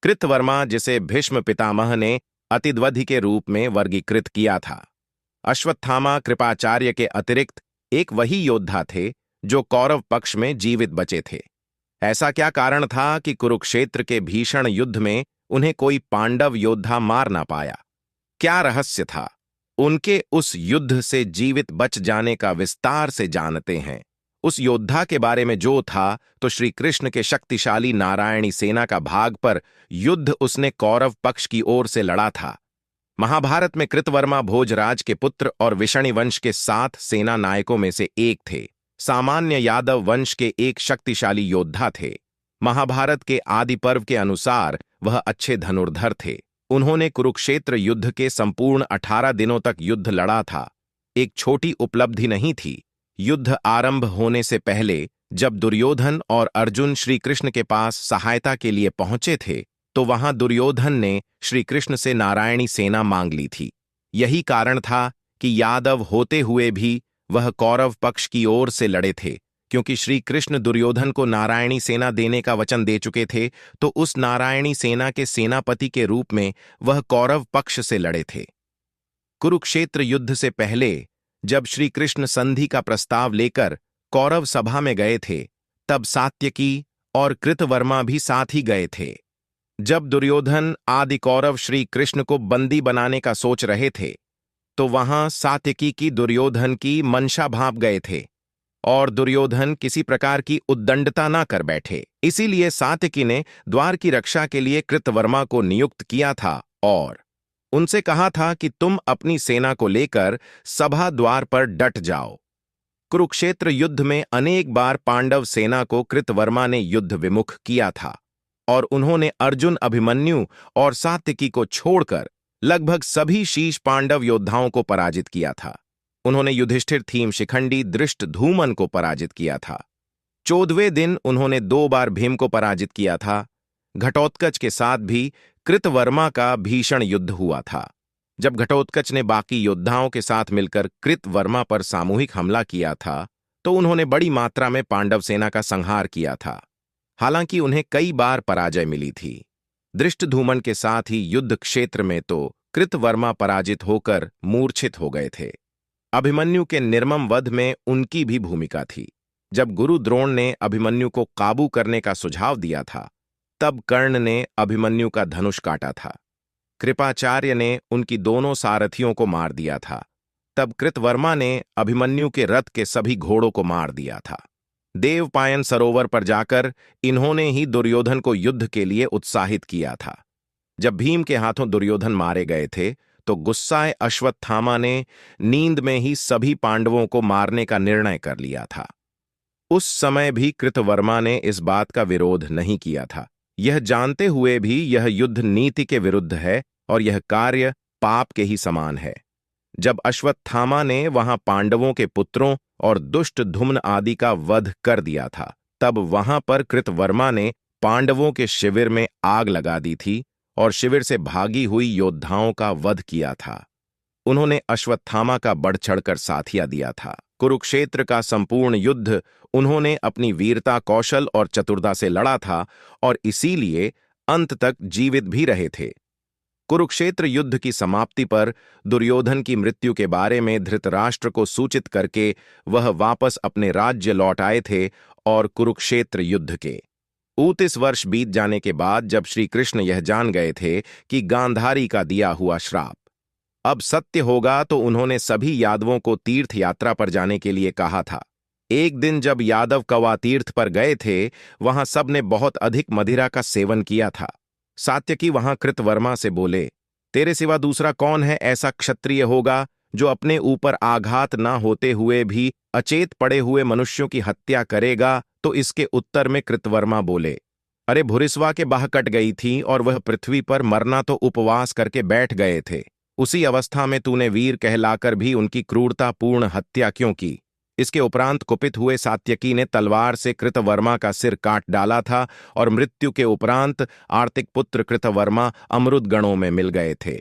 कृतवर्मा, जिसे भीष्म पितामह ने अतिद्वधि के रूप में वर्गीकृत किया था। अश्वत्थामा कृपाचार्य के अतिरिक्त एक वही योद्धा थे जो कौरव पक्ष में जीवित बचे थे। ऐसा क्या कारण था कि कुरुक्षेत्र के भीषण युद्ध में उन्हें कोई पांडव योद्धा मार ना पाया? क्या रहस्य था? उनके उस युद्ध से जीवित बच जाने का विस्तार से जानते हैं। उस योद्धा के बारे में जो था तो श्री कृष्ण के शक्तिशाली नारायणी सेना का भाग पर युद्ध उसने कौरव पक्ष की ओर से लड़ा था। महाभारत में कृतवर्मा भोजराज के पुत्र और विषणी वंश के 7 सेना नायकों में से एक थे। सामान्य यादव वंश के एक शक्तिशाली योद्धा थे। महाभारत के आदि पर्व के अनुसार वह अच्छे धनुर्धर थे। उन्होंने कुरुक्षेत्र युद्ध के संपूर्ण 18 दिनों तक युद्ध लड़ा था। एक छोटी उपलब्धि नहीं थी। युद्ध आरंभ होने से पहले जब दुर्योधन और अर्जुन श्री कृष्ण के पास सहायता के लिए पहुंचे थे तो वहां दुर्योधन ने श्री कृष्ण से नारायणी सेना मांग ली थी। यही कारण था कि यादव होते हुए भी वह कौरव पक्ष की ओर से लड़े थे, क्योंकि श्री कृष्ण दुर्योधन को नारायणी सेना देने का वचन दे चुके थे, तो उस नारायणी सेना के सेनापति के रूप में वह कौरव पक्ष से लड़े थे। कुरुक्षेत्र युद्ध से पहले जब श्री कृष्ण संधि का प्रस्ताव लेकर कौरव सभा में गए थे, तब सात्यकी और कृतवर्मा भी साथ ही गए थे। जब दुर्योधन आदि कौरव श्री कृष्ण को बंदी बनाने का सोच रहे थे, तो वहां सात्यकी की दुर्योधन की मंशा भांप गए थे और दुर्योधन किसी प्रकार की उद्दंडता ना कर बैठे। इसीलिए सात्यकी ने द्वार की रक्षा के लिए कृतवर्मा को नियुक्त किया था और उनसे कहा था कि तुम अपनी सेना को लेकर सभा द्वार पर डट जाओ। कुरुक्षेत्र युद्ध में अनेक बार पांडव सेना को कृतवर्मा ने युद्ध विमुख किया था और उन्होंने अर्जुन, अभिमन्यु और सात्यकी को छोड़कर लगभग सभी शीश पांडव योद्धाओं को पराजित किया था। उन्होंने युधिष्ठिर, थीम, शिखंडी, धृष्टद्युम्न को पराजित किया था। 14वें दिन उन्होंने 2 बार भीम को पराजित किया था। घटोत्कच के साथ भी कृतवर्मा का भीषण युद्ध हुआ था। जब घटोत्कच ने बाकी योद्धाओं के साथ मिलकर कृतवर्मा पर सामूहिक हमला किया था, तो उन्होंने बड़ी मात्रा में पांडव सेना का संहार किया था। हालांकि उन्हें कई बार पराजय मिली थी। धृष्टद्युम्न के साथ ही युद्ध क्षेत्र में तो कृतवर्मा पराजित होकर मूर्छित हो गए थे। अभिमन्यु के निर्मम वध में उनकी भी भूमिका थी। जब गुरु द्रोण ने अभिमन्यु को काबू करने का सुझाव दिया था, तब कर्ण ने अभिमन्यु का धनुष काटा था। कृपाचार्य ने उनकी दोनों सारथियों को मार दिया था। तब कृतवर्मा ने अभिमन्यु के रथ के सभी घोड़ों को मार दिया था। देवपायन सरोवर पर जाकर इन्होंने ही दुर्योधन को युद्ध के लिए उत्साहित किया था। जब भीम के हाथों दुर्योधन मारे गए थे, तो गुस्साए अश्वत्थामा ने नींद में ही सभी पांडवों को मारने का निर्णय कर लिया था। उस समय भी कृतवर्मा ने इस बात का विरोध नहीं किया था, यह जानते हुए भी यह युद्ध नीति के विरुद्ध है और यह कार्य पाप के ही समान है। जब अश्वत्थामा ने वहां पांडवों के पुत्रों और धृष्टद्युम्न आदि का वध कर दिया था, तब वहां पर कृतवर्मा ने पांडवों के शिविर में आग लगा दी थी और शिविर से भागी हुई योद्धाओं का वध किया था। उन्होंने अश्वत्थामा का बढ़ चढ़कर साथिया दिया था। कुरुक्षेत्र का संपूर्ण युद्ध उन्होंने अपनी वीरता, कौशल और चतुरता से लड़ा था और इसीलिए अंत तक जीवित भी रहे थे। कुरुक्षेत्र युद्ध की समाप्ति पर दुर्योधन की मृत्यु के बारे में धृतराष्ट्र को सूचित करके वह वापस अपने राज्य लौट आए थे और कुरुक्षेत्र युद्ध के 29 वर्ष बीत जाने के बाद जब श्री कृष्ण यह जान गए थे कि गांधारी का दिया हुआ श्राप अब सत्य होगा, तो उन्होंने सभी यादवों को तीर्थ यात्रा पर जाने के लिए कहा था। एक दिन जब यादव कवा तीर्थ पर गए थे, वहां सबने बहुत अधिक मदिरा का सेवन किया था। सात्यकी वहां कृतवर्मा से बोले, तेरे सिवा दूसरा कौन है ऐसा क्षत्रिय होगा जो अपने ऊपर आघात ना होते हुए भी अचेत पड़े हुए मनुष्यों की हत्या करेगा? तो इसके उत्तर में कृतवर्मा बोले, अरे भुरिस्वा के बाह कट गई थी और वह पृथ्वी पर मरना तो उपवास करके बैठ गए थे। उसी अवस्था में तूने वीर कहलाकर भी उनकी क्रूरतापूर्ण हत्या क्यों की? इसके उपरांत कुपित हुए सात्यकी ने तलवार से कृतवर्मा का सिर काट डाला था और मृत्यु के उपरांत आर्तिक पुत्र कृतवर्मा अमरुद गणों में मिल गए थे।